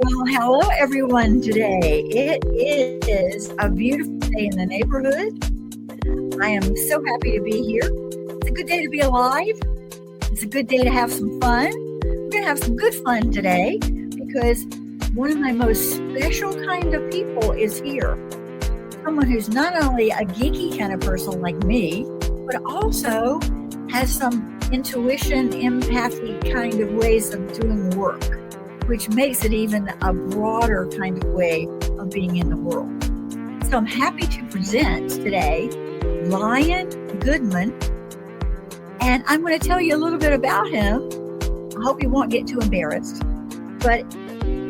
Well, hello everyone today. It is a beautiful day in the neighborhood. I am so happy to be here. It's a good day to be alive. It's a good day to have some fun. We're going to have some good fun today because one of my most special kind of people is here. Someone who's not only a geeky kind of person like me, but also has some intuition, empathy kind of ways of doing work, which makes it even a broader kind of way of being in the world. So I'm happy to present today Ryan Goodman, and I'm going to tell you a little bit about him. I hope you won't get too embarrassed, but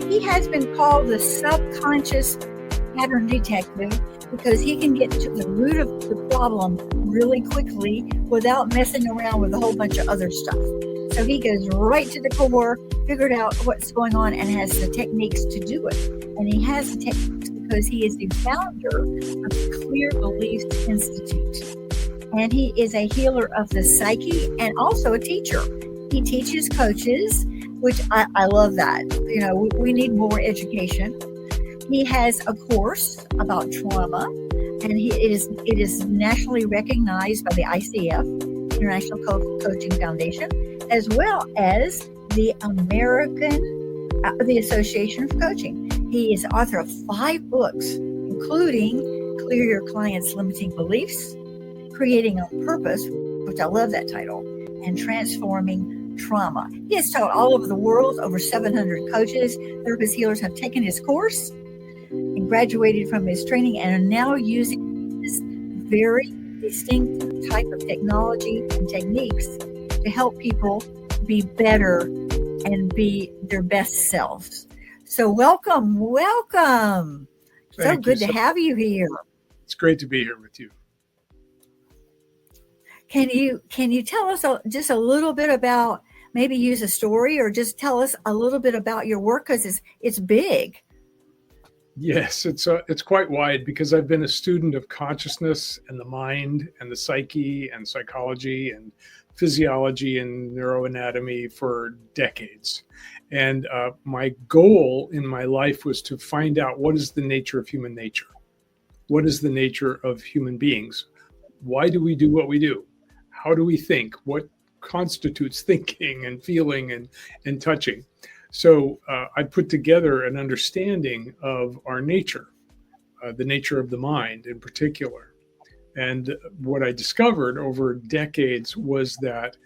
he has been called the subconscious pattern detective because he can get to the root of the problem really quickly without messing around with a whole bunch of other stuff. So he goes right to the core, figured out what's going on, and has the techniques to do it. And he has the techniques because he is the founder of the Clear Beliefs Institute. And he is a healer of the psyche and also a teacher. He teaches coaches, which I love that. You know, we need more education. He has a course about trauma, and it is nationally recognized by the ICF, International Coaching Foundation, as well as the Association of Coaching. He is author of 5 books, including Clear Your Clients' Limiting Beliefs, Creating on Purpose, which I love that title, and Transforming Trauma. He has taught all over the world. Over 700 coaches, therapist healers have taken his course and graduated from his training and are now using this very distinct type of technology and techniques to help people be better and be their best selves. So welcome. So good to have you here. It's great to be here with you. Can you tell us just a little bit about, maybe use a story or just tell us a little bit about your work, because it's big. Yes, it's quite wide because I've been a student of consciousness and the mind and the psyche and psychology and physiology and neuroanatomy for decades. And my goal in my life was to find out what is the nature of human nature? What is the nature of human beings? Why do we do what we do? How do we think? What constitutes thinking and feeling and touching? So I put together an understanding of our nature, the nature of the mind in particular. And what I discovered over decades was that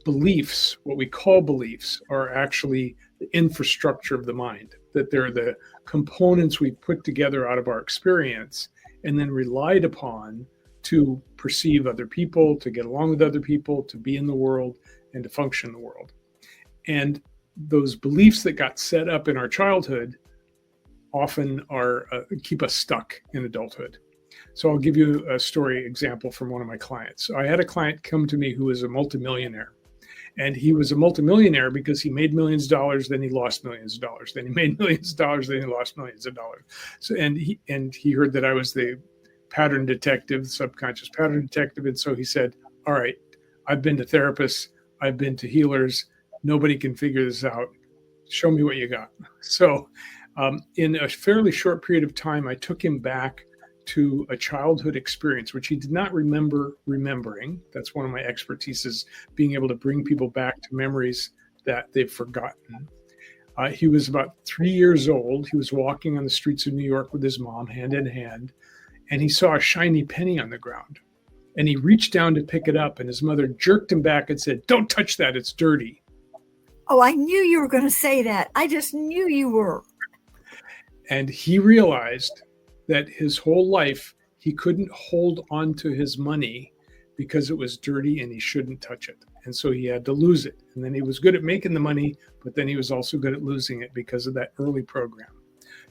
beliefs, what we call beliefs, are actually the infrastructure of the mind, that they're the components we put together out of our experience and then relied upon to perceive other people, to get along with other people, to be in the world, and to function in the world. And those beliefs that got set up in our childhood often keep us stuck in adulthood. So I'll give you a story example from one of my clients. I had a client come to me who was a multimillionaire. And he was a multimillionaire because he made millions of dollars, then he lost millions of dollars. Then he made millions of dollars, then he lost millions of dollars. So and he heard that I was the pattern detective, the subconscious pattern detective. And so he said, all right, I've been to therapists, I've been to healers, nobody can figure this out. Show me what you got. So in a fairly short period of time, I took him back to a childhood experience, which he did not remember remembering. That's one of my expertises, being able to bring people back to memories that they've forgotten. He was about 3 years old. He was walking on the streets of New York with his mom, hand in hand, and he saw a shiny penny on the ground. And he reached down to pick it up, and his mother jerked him back and said, "Don't touch that, it's dirty." Oh, I knew you were going to say that. I just knew you were. And he realized that his whole life, he couldn't hold on to his money because it was dirty and he shouldn't touch it. And so he had to lose it. And then he was good at making the money, but then he was also good at losing it because of that early program.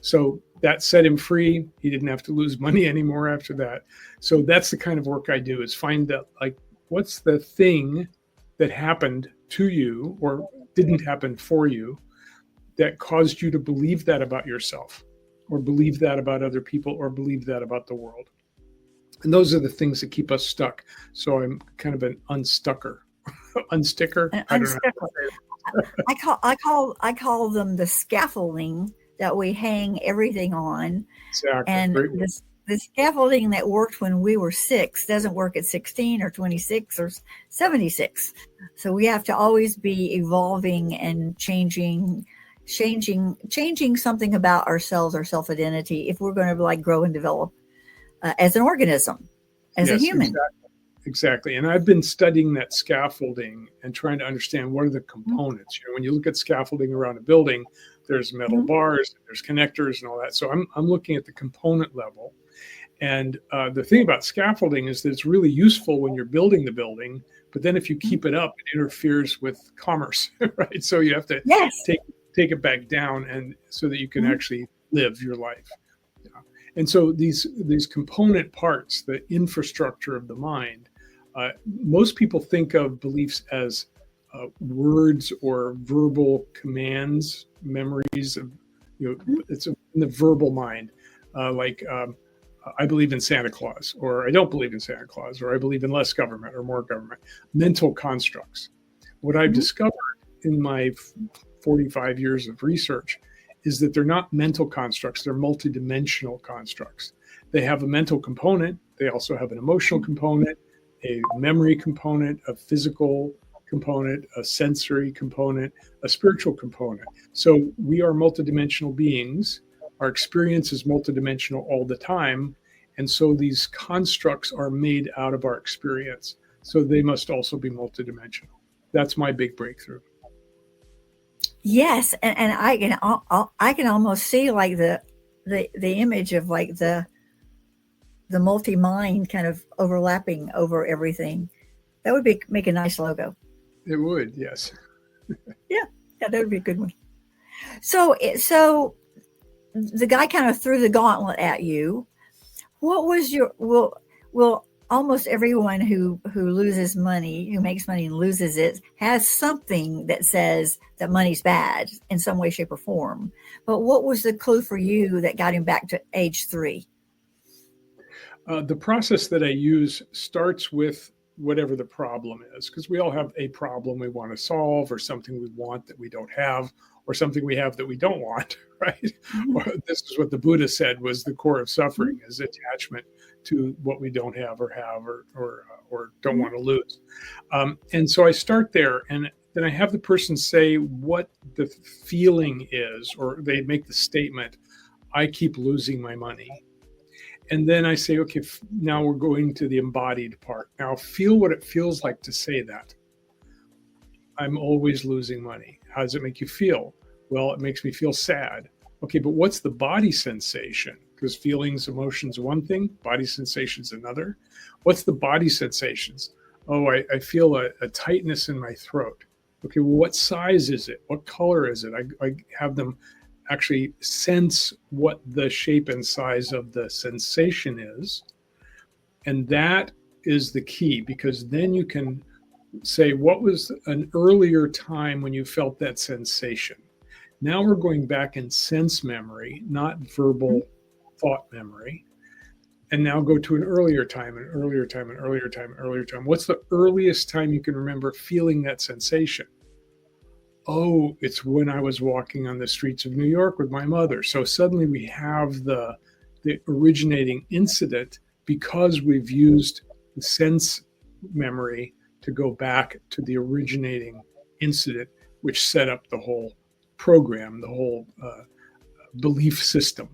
So that set him free. He didn't have to lose money anymore after that. So that's the kind of work I do, is find out, like, what's the thing that happened to you or didn't happen for you that caused you to believe that about yourself, or believe that about other people, or believe that about the world. And those are the things that keep us stuck. So I'm kind of an unstucker, unsticker. I call them the scaffolding that we hang everything on. Exactly. And Great word. the scaffolding that worked when we were 6 doesn't work at 16 or 26 or 76. So we have to always be evolving and changing something about ourselves, our self-identity, if we're going to like grow and develop as an organism, as a Yes, human. exactly. And I've been studying that scaffolding and trying to understand what are the components. When you look at scaffolding around a building, there's metal Mhm. bars, there's connectors and all that. So I'm looking at the component level. And the thing about scaffolding is that it's really useful when you're building the building, but then if you keep it up, it interferes with commerce, right? So you have to Yes. take it back down, and so that you can Mhm. actually live your life. Yeah. And so these component parts, the infrastructure of the mind, most people think of beliefs as words or verbal commands, memories of, Mhm. it's in the verbal mind, like I believe in Santa Claus, or I don't believe in Santa Claus, or I believe in less government or more government, mental constructs. What I've Mhm. discovered in my 45 years of research is that they're not mental constructs, they're multidimensional constructs. They have a mental component, they also have an emotional component, a memory component, a physical component, a sensory component, a spiritual component. So we are multidimensional beings. Our experience is multidimensional all the time. And so these constructs are made out of our experience. So they must also be multidimensional. That's my big breakthrough. Yes, and I can almost see like the image of like the multi mind kind of overlapping over everything. That would be make a nice logo. It would, yes. Yeah, yeah, that would be a good one. So the guy kind of threw the gauntlet at you. What was your well almost everyone who loses money, who makes money and loses it, has something that says that money's bad in some way, shape, or form. But what was the clue for you that got him back to age 3? The process that I use starts with whatever the problem is, because we all have a problem we want to solve, or something we want that we don't have, or something we have that we don't want, right? Mhm. Or this is what the Buddha said was the core of Mhm. suffering, is attachment to what we don't have or don't Mhm. want to lose. And so I start there, and then I have the person say what the feeling is, or they make the statement, I keep losing my money. And then I say, okay, now we're going to the embodied part. Now feel what it feels like to say that. I'm always losing money. How does it make you feel? Well, it makes me feel sad. Okay, but what's the body sensation? Because feelings, emotions, one thing, body sensations, another. What's the body sensations? Oh, I feel a tightness in my throat. Okay, well, what size is it? What color is it? I have them actually sense what the shape and size of the sensation is. And that is the key, because then you can say, what was an earlier time when you felt that sensation? Now we're going back in sense memory, not verbal thought memory. And now go to an earlier time, an earlier time, an earlier time, an earlier time. What's the earliest time you can remember feeling that sensation? Oh, it's when I was walking on the streets of New York with my mother. So suddenly we have the originating incident, because we've used the sense memory to go back to the originating incident, which set up the whole program, the whole belief system.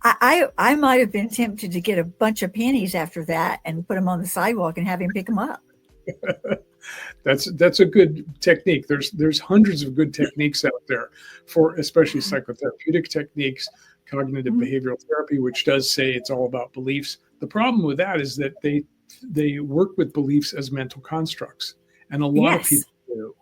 I might have been tempted to get a bunch of pennies after that and put them on the sidewalk and have him pick them up. That's a good technique. There's hundreds of good techniques out there for especially psychotherapeutic techniques, cognitive Mhm. behavioral therapy, which does say it's all about beliefs. The problem with that is that they work with beliefs as mental constructs, and a lot of Yes. people do.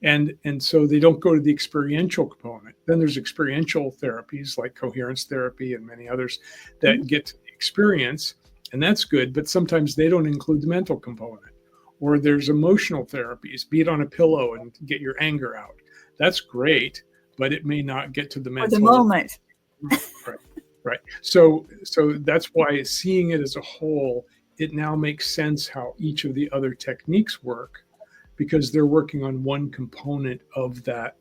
And so they don't go to the experiential component. Then there's experiential therapies like coherence therapy and many others Mhm. that get to the experience, and that's good, but sometimes they don't include the mental component. Or there's emotional therapies, be it on a pillow and get your anger out. That's great, but it may not get to the For the mental. moment. Right, right. So that's why seeing it as a whole, it now makes sense how each of the other techniques work, because they're working on one component of that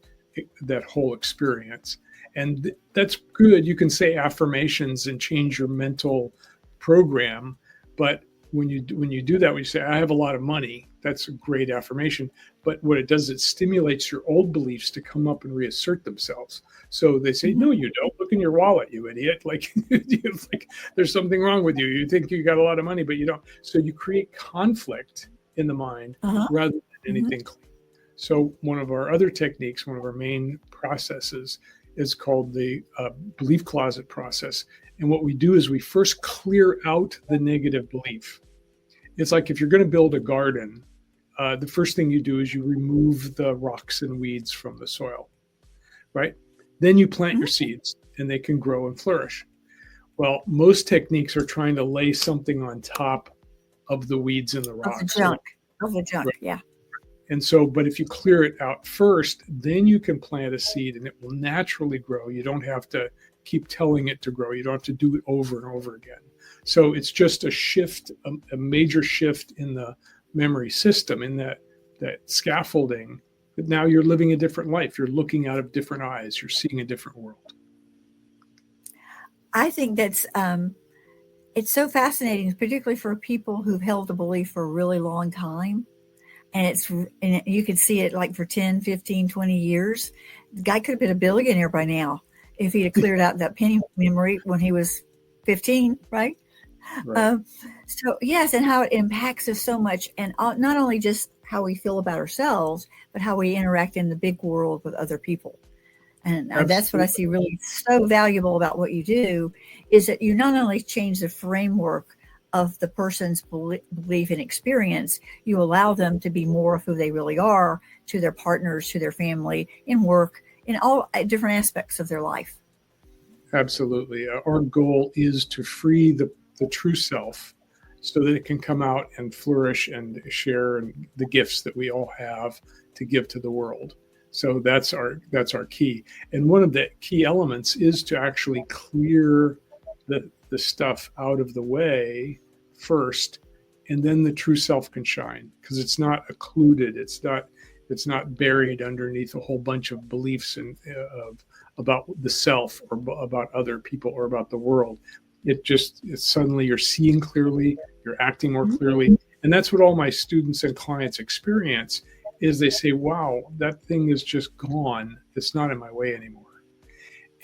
that whole experience. And that's good. You can say affirmations and change your mental program, but when you do that, when you say I have a lot of money, that's a great affirmation. But what it does, it stimulates your old beliefs to come up and reassert themselves. So they say, no, you don't. Look in your wallet, you idiot. Like, like there's something wrong with you. You think you got a lot of money, but you don't. So you create conflict in the mind rather than anything clean. So one of our other techniques, one of our main processes is called the belief closet process. And what we do is we first clear out the negative belief. It's like if you're going to build a garden, the first thing you do is you remove the rocks and weeds from the soil, right? Then you plant your seeds and they can grow and flourish. Well, most techniques are trying to lay something on top of the weeds and the rocks. Of the junk, right. Yeah. And so, but if you clear it out first, then you can plant a seed and it will naturally grow. You don't have to keep telling it to grow. You don't have to do it over and over again. So it's just a shift, a major shift in the memory system, in that scaffolding. But now you're living a different life. You're looking out of different eyes. You're seeing a different world. I think that's it's so fascinating, particularly for people who've held a belief for a really long time. And you could see it like for 10, 15, 20 years. The guy could have been a billionaire by now if he'd have cleared out that penny memory when he was 15, right? So yes, and how it impacts us so much. And not only just how we feel about ourselves, but how we interact in the big world with other people. And that's what I see really so valuable about what you do, is that you not only change the framework of the person's belief and experience, you allow them to be more of who they really are to their partners, to their family, in work, in all different aspects of their life. Absolutely. Our goal is to free the true self so that it can come out and flourish and share the gifts that we all have to give to the world. So that's our key. And one of the key elements is to actually clear the stuff out of the way first, and then the true self can shine, because it's not occluded. It's not buried underneath a whole bunch of beliefs and about the self or about other people or about the world. It's suddenly you're seeing clearly, you're acting more clearly. And that's what all my students and clients experience, is they say, wow, that thing is just gone. It's not in my way anymore.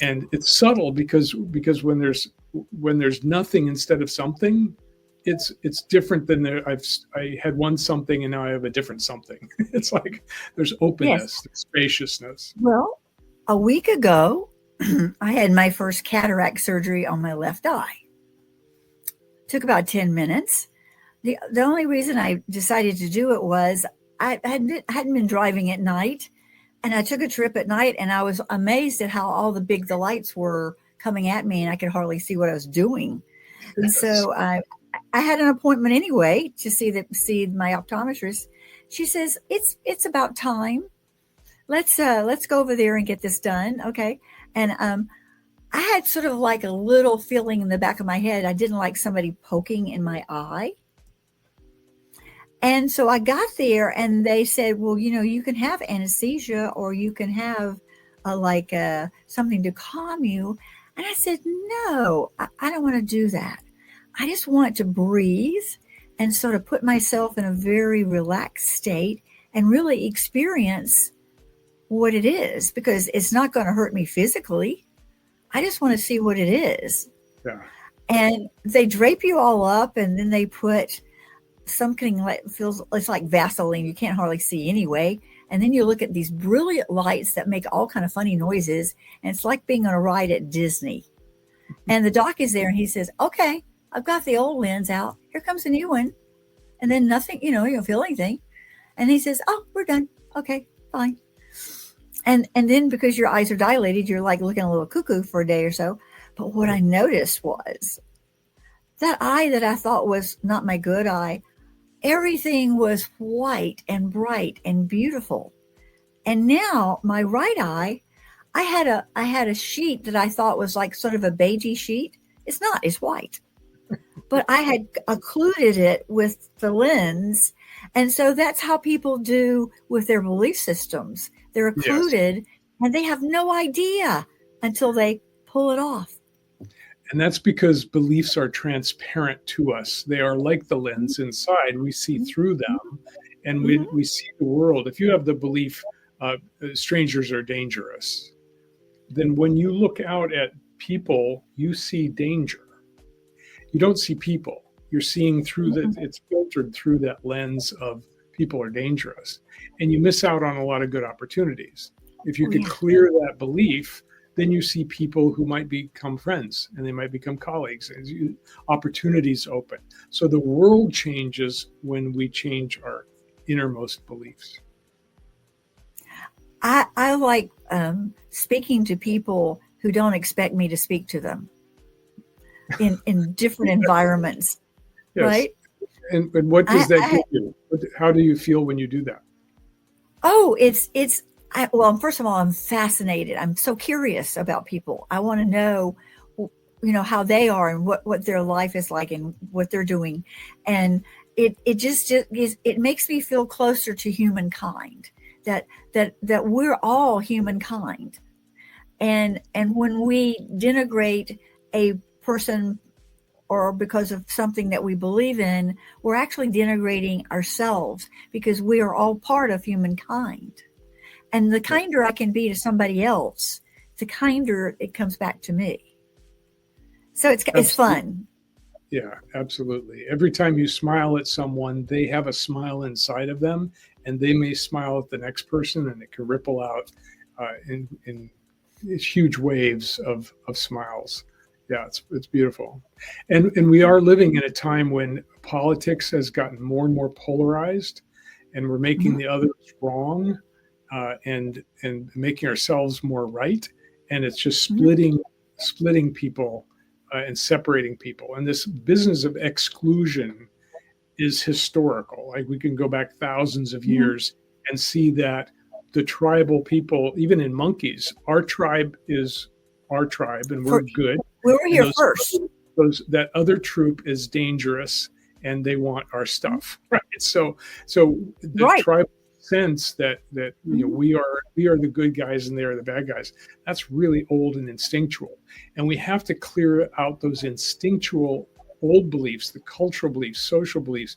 And it's subtle because when there's nothing instead of something, it's different than I had one something and now I have a different something. It's like there's openness, there's spaciousness. Well, a week ago, I had my first cataract surgery on my left eye. Took about 10 minutes. The only reason I decided to do it was I hadn't been driving at night, and I took a trip at night, and I was amazed at how all the lights were coming at me, and I could hardly see what I was doing. And so I had an appointment anyway to see my optometrist. She says, it's about time. Let's go over there and get this done. Okay. And I had sort of like a little feeling in the back of my head. I didn't like somebody poking in my eye. And so I got there and they said, well, you can have anesthesia, or you can have something to calm you. And I said, no, I don't want to do that. I just want to breathe and sort of put myself in a very relaxed state and really experience what it is, because it's not going to hurt me physically. I just want to see what it is. Yeah. And they drape you all up, and then they put something it's like Vaseline. You can't hardly see anyway. And then you look at these brilliant lights that make all kind of funny noises. And it's like being on a ride at Disney. And the doc is there and he says, okay, I've got the old lens out. Here comes a new one. And then nothing, you don't feel anything. And he says, oh, we're done. Okay, fine. And then because your eyes are dilated, you're like looking a little cuckoo for a day or so. But what I noticed was that eye that I thought was not my good eye, everything was white and bright and beautiful. And now my right eye, I had a sheet that I thought was like sort of a beigey sheet. It's not, it's white. But I had occluded it with the lens. And so that's how people do with their belief systems. They're occluded And they have no idea until they pull it off. And that's because beliefs are transparent to us. They are like the lens inside. We see through them, and we see the world. If you have the belief, strangers are dangerous, then when you look out at people, you see danger. You don't see people. You're seeing through it's filtered through that lens of people are dangerous. And you miss out on a lot of good opportunities. If you could clear that belief, then you see people who might become friends and they might become colleagues. Opportunities open. So the world changes when we change our innermost beliefs. I like speaking to people who don't expect me to speak to them in different environments, Yes. right? And what does that give you? How do you feel when you do that? Oh, well, first of all, I'm fascinated. I'm so curious about people. I want to know, how they are and what their life is like and what they're doing. And it makes me feel closer to humankind, that we're all humankind. And when we denigrate a person or because of something that we believe in, we're actually denigrating ourselves, because we are all part of humankind. And the kinder I can be to somebody else, the kinder it comes back to me. So it's fun. Yeah, absolutely. Every time you smile at someone, they have a smile inside of them, and they may smile at the next person, and it can ripple out in huge waves of smiles. Yeah, it's beautiful. And we are living in a time when politics has gotten more and more polarized, and we're making the others wrong, and making ourselves more right. And it's just splitting people and separating people. And this business of exclusion is historical. Like, we can go back thousands of years and see that the tribal people, even in monkeys, our tribe is our tribe, and we're good. We were here first. That other troop is dangerous, and they want our stuff, right? So the tribal sense that we are the good guys and they are the bad guys, that's really old and instinctual, and we have to clear out those instinctual old beliefs, the cultural beliefs, social beliefs,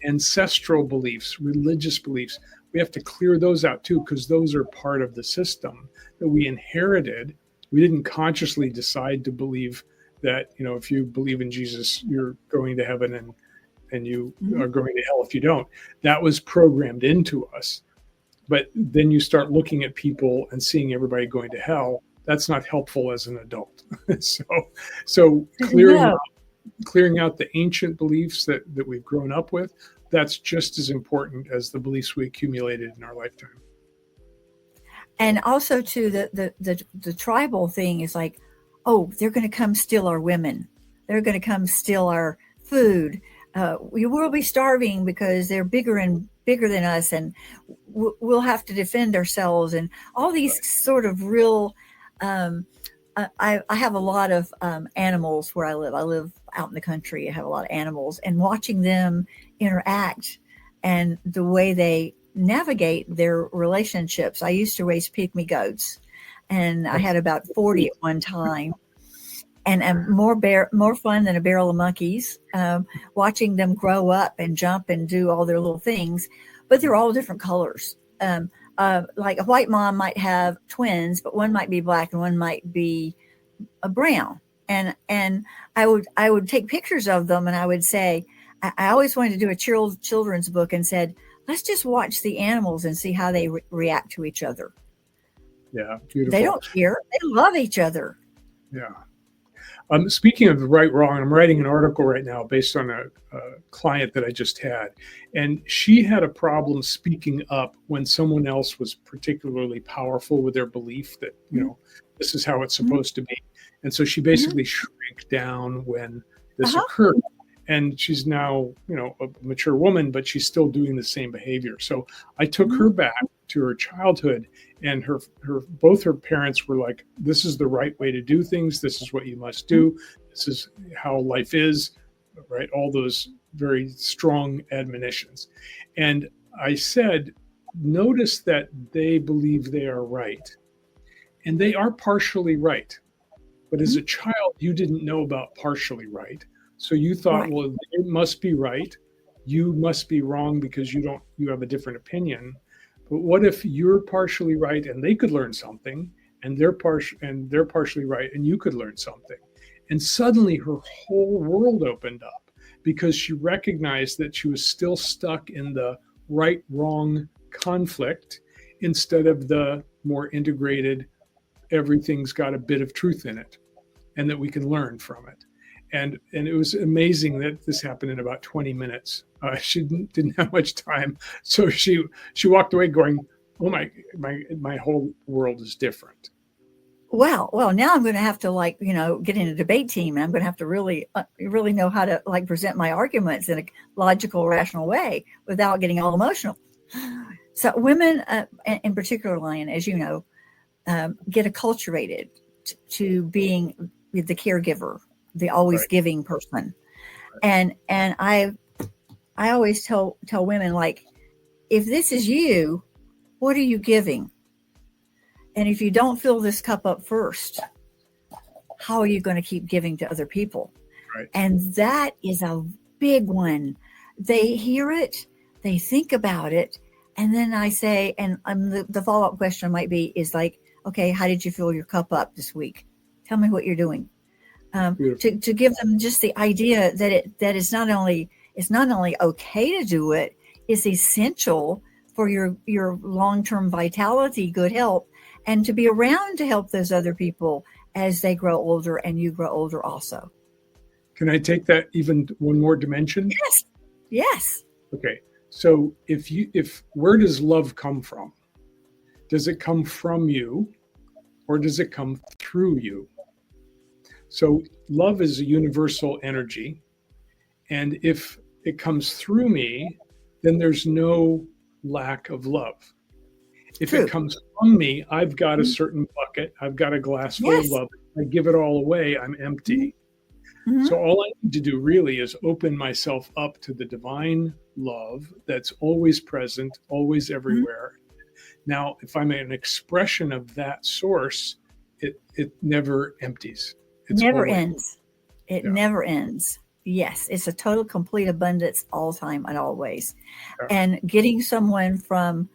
ancestral beliefs, religious beliefs. We have to clear those out too, because those are part of the system that we inherited. We didn't consciously decide to believe that, if you believe in Jesus, you're going to heaven, and you are going to hell if you don't. That was programmed into us. But then you start looking at people and seeing everybody going to hell. That's not helpful as an adult. So clearing out the ancient beliefs that we've grown up with, that's just as important as the beliefs we accumulated in our lifetime. And also too, the tribal thing is like, oh, they're going to come steal our women. They're going to come steal our food. We will be starving because they're bigger than us, and we'll have to defend ourselves. And all these sort of real. I have a lot of animals where I live. I live out in the country. I have a lot of animals, and watching them interact and the way they navigate their relationships. I used to raise pygmy goats, and I had about 40 at one time, and more fun than a barrel of monkeys, watching them grow up and jump and do all their little things, but they're all different colors. Like a white mom might have twins, but one might be black and one might be a brown. And I would take pictures of them, and I would say, I always wanted to do a children's book, and said, let's just watch the animals and see how they react to each other. Yeah, beautiful. They don't care. They love each other. Yeah. Speaking of the right, wrong, I'm writing an article right now based on a client that I just had. And she had a problem speaking up when someone else was particularly powerful with their belief that, this is how it's supposed to be. And so she basically shrank down when this occurred. And she's now, a mature woman, but she's still doing the same behavior. So I took her back to her childhood, and both her parents were like, this is the right way to do things. This is what you must do. This is how life is, right? All those very strong admonitions. And I said, notice that they believe they are right. And they are partially right. But as a child, you didn't know about partially right. So you thought, Right. well, it must be right. You must be wrong because you have a different opinion. But what if you're partially right and they could learn something, and they're partially right and you could learn something? And suddenly her whole world opened up because she recognized that she was still stuck in the right wrong conflict instead of the more integrated, everything's got a bit of truth in it and that we can learn from it. And it was amazing that this happened in about 20 minutes. She didn't have much time. So she walked away going, oh, my whole world is different. Well, now I'm going to have to get in a debate team, and I'm going to have to really know how to present my arguments in a logical, rational way without getting all emotional. So women, in particular, Lion, as you know, get acculturated to being the caregiver, the always Right. giving person. And I always tell women, like, if this is you, what are you giving? And if you don't fill this cup up first, how are you going to keep giving to other people? Right. And that is a big one. They hear it, they think about it, and then I say, and the follow-up question might be, is like, okay, how did you fill your cup up this week? Tell me what you're doing. To give them just the idea that it's not only okay to do it, it's essential for your long-term vitality, good health, and to be around to help those other people as they grow older and you grow older also. Can I take that even one more dimension? Yes. Okay. So where does love come from? Does it come from you or does it come through you? So love is a universal energy. And if it comes through me, then there's no lack of love. If True. It comes from me, I've got a certain bucket, I've got a glass full of love. I give it all away, I'm empty. Mm-hmm. So all I need to do really is open myself up to the divine love that's always present, always everywhere. Mm-hmm. Now, if I'm an expression of that source, it never empties. It never ends. It never ends. Yes, it's a total, complete abundance all time and always. Yeah. And getting someone from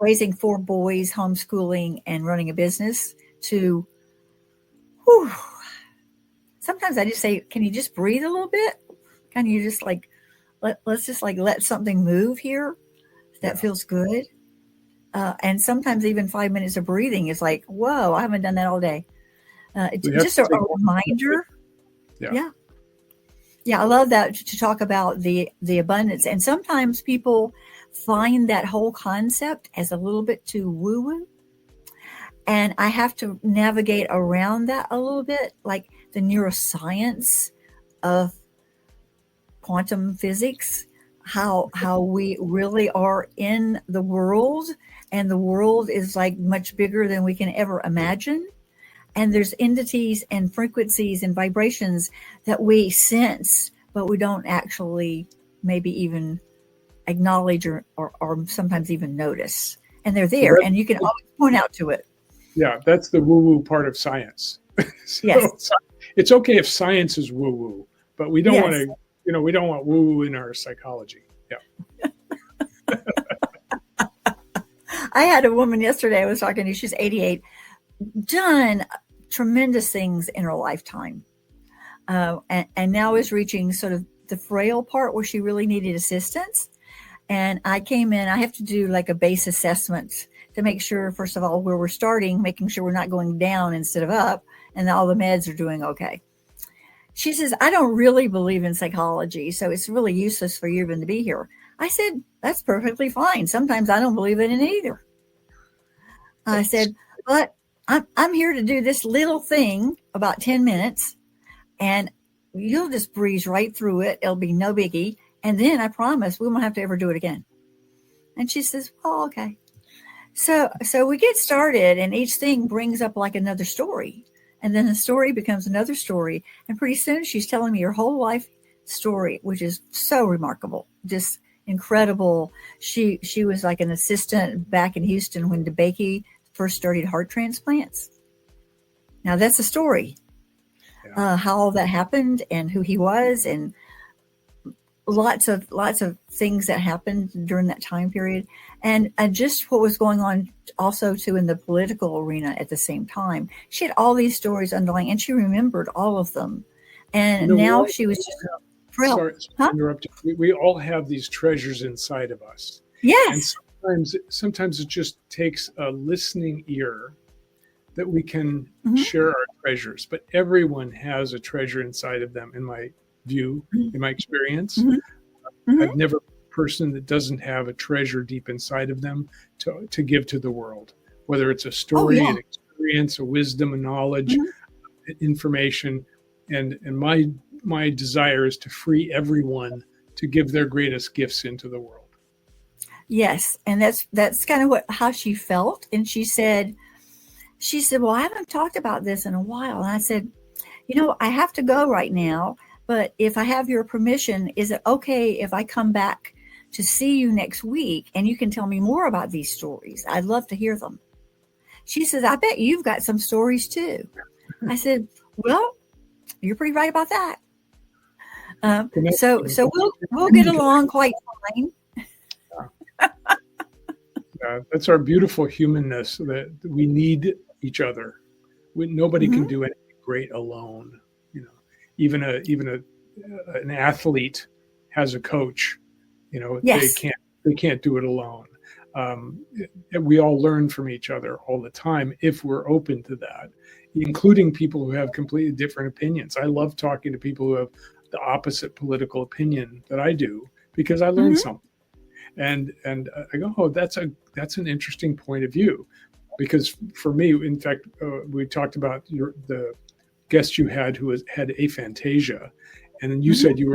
raising 4 boys, homeschooling, and running a business to, sometimes I just say, can you just breathe a little bit? Can you just let's just let something move here? That feels good. And sometimes even 5 minutes of breathing is like, whoa, I haven't done that all day. Just a reminder. Yeah. I love that, to talk about the abundance. And sometimes people find that whole concept as a little bit too woo-woo. And I have to navigate around that a little bit, like the neuroscience of quantum physics, how we really are in the world, and the world is like much bigger than we can ever imagine. And there's entities and frequencies and vibrations that we sense, but we don't actually maybe even acknowledge or sometimes even notice. And they're there, and you can always point out to it. Yeah, that's the woo-woo part of science. So yes. It's okay if science is woo-woo, but we don't want to, we don't want woo-woo in our psychology. Yeah. I had a woman yesterday I was talking to, she's 88, done tremendous things in her lifetime. And now is reaching sort of the frail part where she really needed assistance. And I came in, I have to do like a base assessment to make sure, first of all, where we're starting, making sure we're not going down instead of up, and all the meds are doing okay. She says, I don't really believe in psychology, so it's really useless for you even to be here. I said, that's perfectly fine. Sometimes I don't believe in it either. I said, but I'm here to do this little thing about 10 minutes, and you'll just breeze right through it. It'll be no biggie. And then I promise we won't have to ever do it again. And she says, well, okay. So we get started, and each thing brings up like another story. And then the story becomes another story. And pretty soon she's telling me her whole life story, which is so remarkable. Just incredible. She was like an assistant back in Houston when DeBakey first started heart transplants. Now that's a story, how all that happened and who he was, and lots of things that happened during that time period, and just what was going on also too in the political arena at the same time. She had all these stories underlying, and she remembered all of them. And now she was just thrilled. Sorry to interrupt you. We all have these treasures inside of us. Yes. And sometimes it just takes a listening ear that we can share our treasures. But everyone has a treasure inside of them, in my view, in my experience. I've never met a person that doesn't have a treasure deep inside of them to give to the world, whether it's a story, an experience, a wisdom, a knowledge, information. And my desire is to free everyone to give their greatest gifts into the world. Yes, and that's kind of how she felt. And she said, well, I haven't talked about this in a while. And I said, I have to go right now, but if I have your permission, is it okay if I come back to see you next week and you can tell me more about these stories? I'd love to hear them. She says, I bet you've got some stories too. I said, well, you're pretty right about that. So we'll get along quite fine. That's our beautiful humanness, that we need each other. Nobody can do anything great alone. Even an athlete has a coach. Yes. They can't do it alone. We all learn from each other all the time if we're open to that, including people who have completely different opinions. I love talking to people who have the opposite political opinion that I do, because I learn something. And I go, oh, that's an interesting point of view, because for me, in fact, we talked about the guest you had who had aphantasia, and then you said you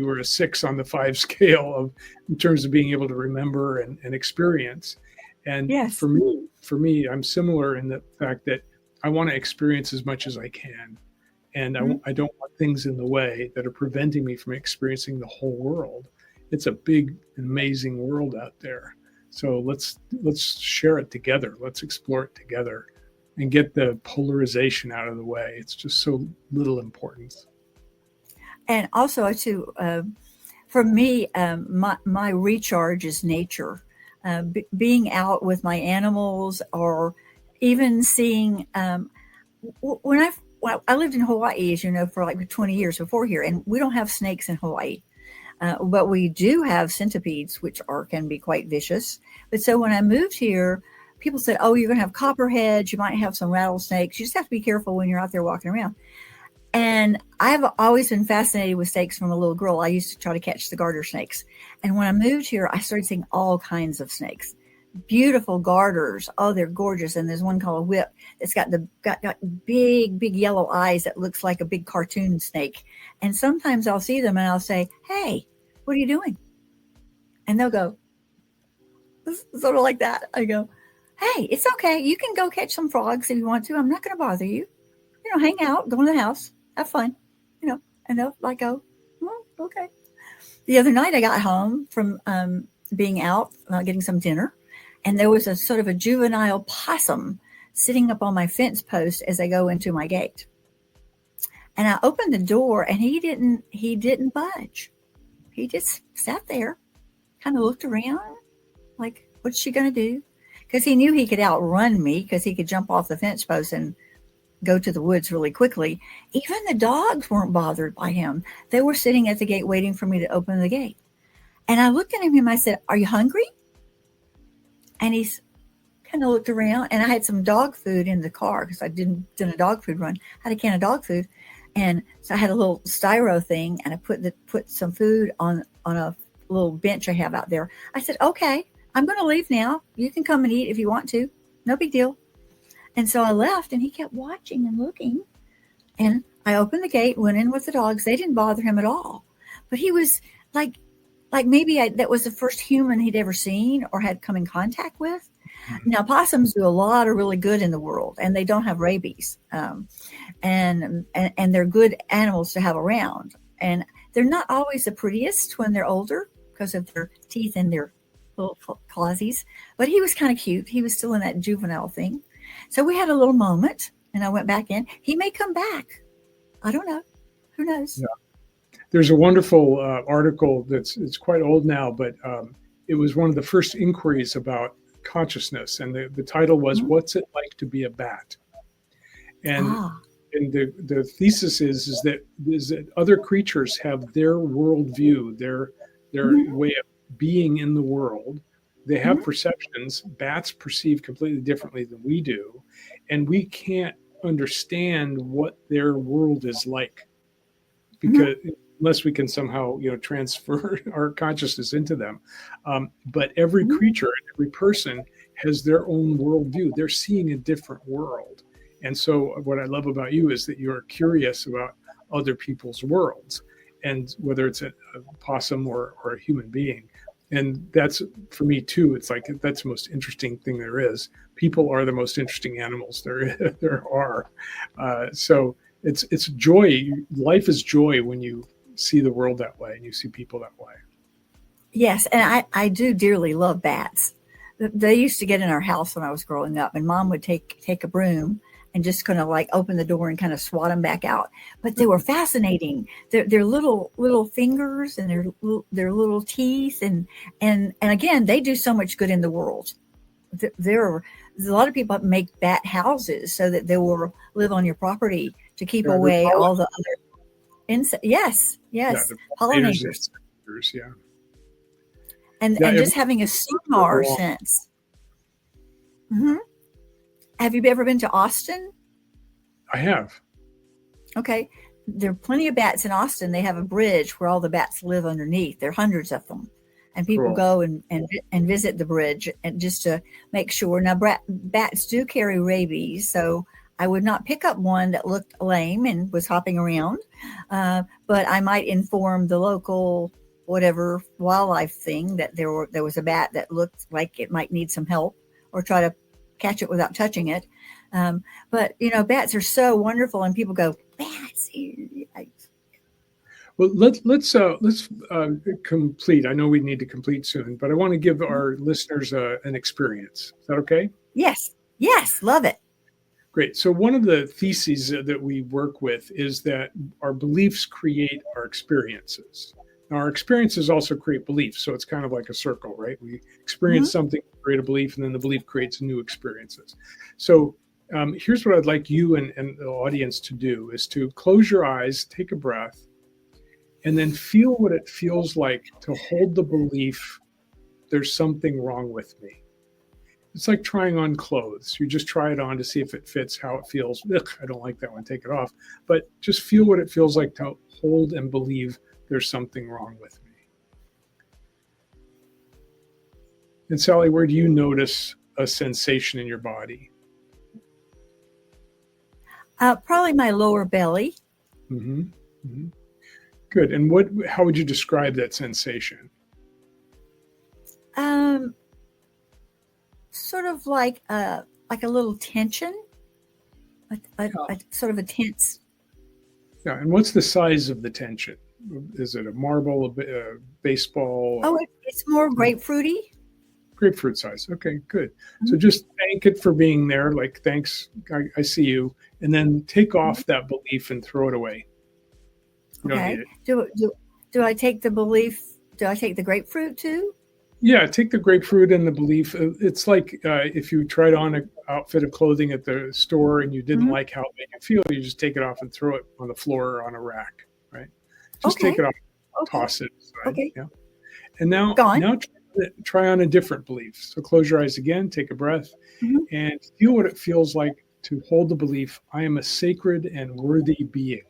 were a 6 on the 5 scale in terms of being able to remember and experience. And for me, I'm similar in the fact that I want to experience as much as I can, and I don't want things in the way that are preventing me from experiencing the whole world. It's a big, amazing world out there. So let's share it together. Let's explore it together and get the polarization out of the way. It's just so little importance. And also too, for me, my recharge is nature. Being out with my animals, or even seeing, when I lived in Hawaii, as you know, for like 20 years before here, and we don't have snakes in Hawaii. But we do have centipedes, which can be quite vicious. But so when I moved here, people said, oh, you're going to have copperheads. You might have some rattlesnakes. You just have to be careful when you're out there walking around. And I've always been fascinated with snakes from a little girl. I used to try to catch the garter snakes. And when I moved here, I started seeing all kinds of snakes. Beautiful garters. Oh, they're gorgeous. And there's one called a whip that's got big yellow eyes that looks like a big cartoon snake. And sometimes I'll see them and I'll say, hey, what are you doing? And they'll go, sort of like that. I go, hey, it's okay. You can go catch some frogs if you want to. I'm not going to bother you. Hang out, go in the house, have fun, and they'll go, well, okay. The other night I got home from being out, getting some dinner, and there was a sort of a juvenile possum sitting up on my fence post as I go into my gate. And I opened the door, and he didn't budge. He just sat there, kind of looked around, like, what's she going to do? Because he knew he could outrun me, because he could jump off the fence post and go to the woods really quickly. Even the dogs weren't bothered by him. They were sitting at the gate waiting for me to open the gate. And I looked at him and I said, are you hungry? And he's kind of looked around, and I had some dog food in the car because I done a dog food run. I had a can of dog food. And so I had a little styro thing, and I put some food on a little bench I have out there. I said, okay, I'm going to leave now. You can come and eat if you want to. No big deal. And so I left, and he kept watching and looking. And I opened the gate, went in with the dogs. They didn't bother him at all. But he was like maybe that was the first human he'd ever seen or had come in contact with. Mm-hmm. Now, possums do a lot of really good in the world, and they don't have rabies. And they're good animals to have around. And they're not always the prettiest when they're older, because of their teeth and their little clawsies. But he was kind of cute. He was still in that juvenile thing. So we had a little moment, and I went back in. He may come back. I don't know. Who knows? Yeah. There's a wonderful article it's quite old now, but it was one of the first inquiries about consciousness, and the title was "What's it like to be a bat?" And the thesis is that other creatures have their worldview, their way of being in the world. They have perceptions. Bats perceive completely differently than we do, and we can't understand what their world is like because unless we can somehow transfer our consciousness into them. But every creature, every person has their own worldview. They're seeing a different world. And so what I love about you is that you're curious about other people's worlds, and whether it's a possum or a human being. And that's, for me too, it's like that's the most interesting thing there is. People are the most interesting animals there are. So it's joy. Life is joy when you see the world that way and you see people that way. Yes, and I do dearly love bats. They used to get in our house when I was growing up, and Mom would take a broom and just kind of like open the door and kind of swat them back out. But they were fascinating. Their little fingers and their little teeth, and again, they do so much good in the world. There are a lot of people make bat houses so that they will live on your property to keep away all the other insects. Yes, pollinators. Yeah. And just having a sonar sense. Mm-hmm. Have you ever been to Austin? I have. Okay. There are plenty of bats in Austin. They have a bridge where all the bats live underneath. There are hundreds of them. And people go and visit the bridge and just to make sure. Now, bats do carry rabies, so I would not pick up one that looked lame and was hopping around. But I might inform the local whatever wildlife thing that there was a bat that looked like it might need some help, or try to catch it without touching it. But bats are so wonderful, and people go, bats. Well, let's complete. I know we need to complete soon, but I want to give our listeners an experience. Is that okay? Yes, love it. Great. So one of the theses that we work with is that our beliefs create our experiences. Now, our experiences also create beliefs. So it's kind of like a circle, right? We experience something, create a belief, and then the belief creates new experiences. So here's what I'd like you and the audience to do is to close your eyes, take a breath, and then feel what it feels like to hold the belief there's something wrong with me. It's like trying on clothes. You just try it on to see if it fits, how it feels. Ugh, I don't like that one, take it off. But just feel what it feels like to hold and believe there's something wrong with me. And Sally, where do you notice a sensation in your body? Probably my lower belly. Mm-hmm. Mm-hmm. Good. And how would you describe that sensation? Sort of like a little tension, a sort of a tense. Yeah. And what's the size of the tension? Is it a marble, a baseball? Oh, it's more grapefruity. Grapefruit size. Okay, good. So just thank it for being there. Like, thanks, I see you. And then take off that belief and throw it away. You don't need it. Do I take the belief? Do I take the grapefruit too? Yeah, take the grapefruit and the belief. It's like if you tried on an outfit of clothing at the store and you didn't like how it made you feel, you just take it off and throw it on the floor or on a rack, right? Just take it off, toss it aside. Okay. Yeah. And now try on a different belief. So close your eyes again, take a breath, and feel what it feels like to hold the belief, I am a sacred and worthy being.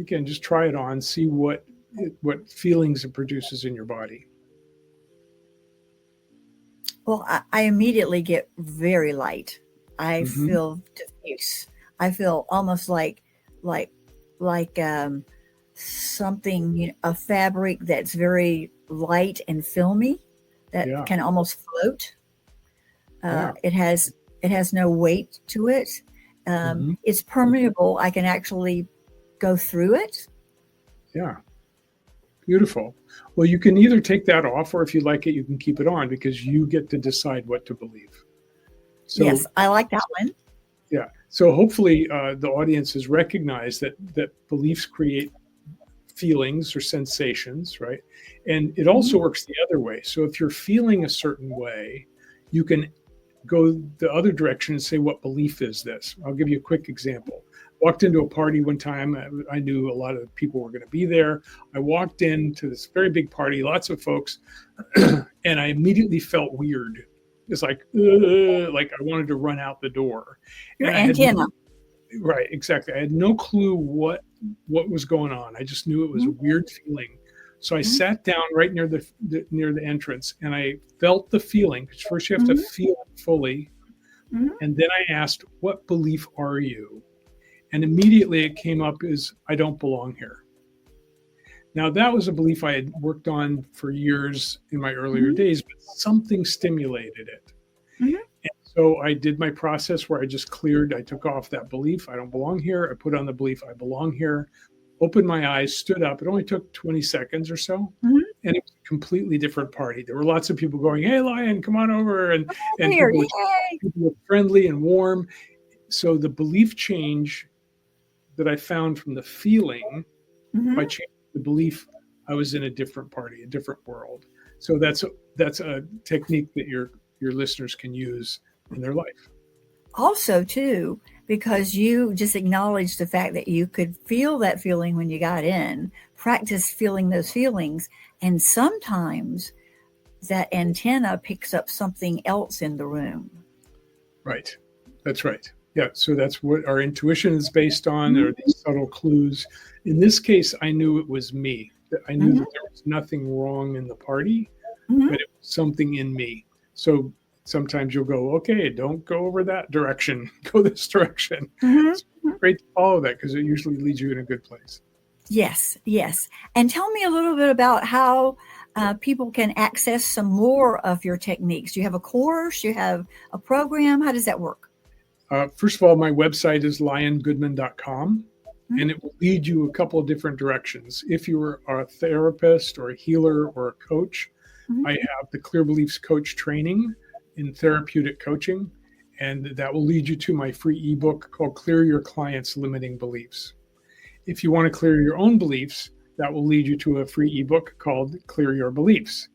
Again, just try it on, see what feelings it produces in your body. Well, I immediately get very light. I feel diffuse. I feel almost like something, a fabric that's very light and filmy that can almost float. It has no weight to it. It's permeable. I can actually go through it. Yeah. Beautiful. Well, you can either take that off, or if you like it, you can keep it on, because you get to decide what to believe. So, Yes, I like that one. yeah. So hopefully the audience has recognized that beliefs create feelings or sensations, right? And it also works the other way. So if you're feeling a certain way, you can go the other direction and say, what belief is this? I'll give you a quick example. Walked into a party one time. I knew a lot of people were going to be there. I walked into this very big party, lots of folks, and I immediately felt weird. It's like I wanted to run out the door. Your And I had antenna. right, exactly. I had no clue what was going on. I just knew it was a weird feeling. So I sat down right near the entrance, and I felt the feeling. Because first you have to feel it fully, and then I asked, "What belief are you?" And immediately it came up as, "I don't belong here." Now that was a belief I had worked on for years in my earlier days, but something stimulated it. And so I did my process where I took off that belief, "I don't belong here." I put on the belief, "I belong here," opened my eyes, stood up. It only took 20 seconds or so. And it was a completely different party. There were lots of people going, "Hey, Lion, come on over." And Here, people were friendly and warm. So the belief change that I found from the feeling, by changing the belief, I was in a different party, a different world. So that's a technique that your listeners can use in their life. Also, too, because you just acknowledged the fact that you could feel that feeling when you got in, practice feeling those feelings, and sometimes that antenna picks up something else in the room. Right. That's right. Yeah. So that's what our intuition is based on. There are these subtle clues. In this case, I knew it was me. I knew that there was nothing wrong in the party, but it was something in me. So sometimes you'll go, "Okay, don't go over that direction. Go this direction." It's great to follow that, because it usually leads you in a good place. Yes, yes. And tell me a little bit about how people can access some more of your techniques. Do you have a course? You have a program? How does that work? First of all, my website is liongoodman.com, and it will lead you a couple of different directions. If you are a therapist or a healer or a coach, I have the Clear Beliefs Coach training in therapeutic coaching, and that will lead you to my free ebook called Clear Your Clients' Limiting Beliefs. If you want to clear your own beliefs, that will lead you to a free ebook called Clear Your Beliefs.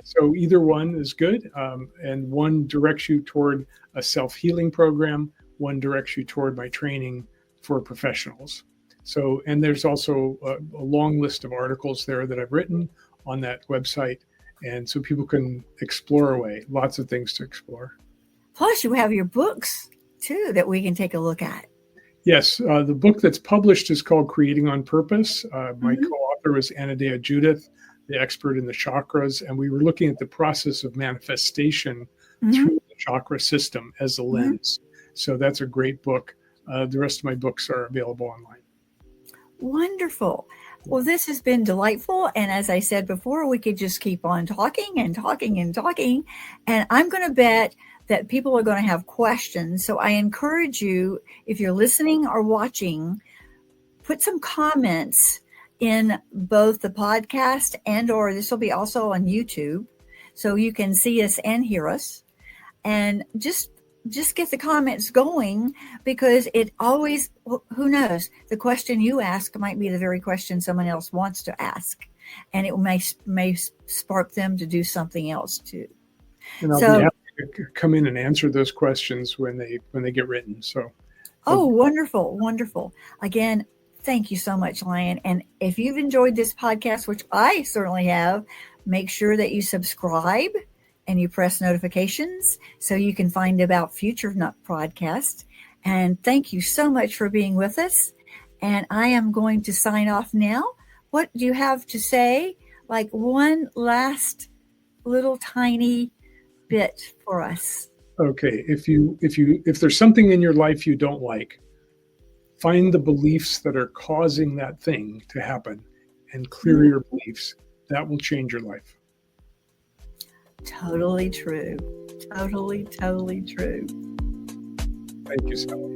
So either one is good, and one directs you toward a self-healing program, one directs you toward my training for professionals. So, and there's also a long list of articles there that I've written on that website, and so people can explore away. Lots of things to explore. Plus, you have your books, too, that we can take a look at. Yes, the book that's published is called Creating on Purpose. My co-author was Anadea Judith, the expert in the chakras, and we were looking at the process of manifestation through the chakra system as a lens. So that's a great book. The rest of my books are available online. Wonderful. Well, this has been delightful. And as I said before, we could just keep on talking and talking and talking. And I'm going to bet that people are going to have questions. So I encourage you, if you're listening or watching, put some comments in both the podcast or this will be also on YouTube, so you can see us and hear us. And just get the comments going, because it always, who knows, the question you ask might be the very question someone else wants to ask, and it may spark them to do something else too. And I'll be happy to come in and answer those questions when they get written. So, wonderful. Again, thank you so much, Lion. And if you've enjoyed this podcast, which I certainly have, make sure that you subscribe and you press notifications so you can find about future podcasts. And thank you so much for being with us. And I am going to sign off now. What do you have to say? Like one last little tiny bit for us. Okay. If there's something in your life you don't like, find the beliefs that are causing that thing to happen and clear your beliefs. That will change your life. Totally true. Totally true. Thank you, Sally.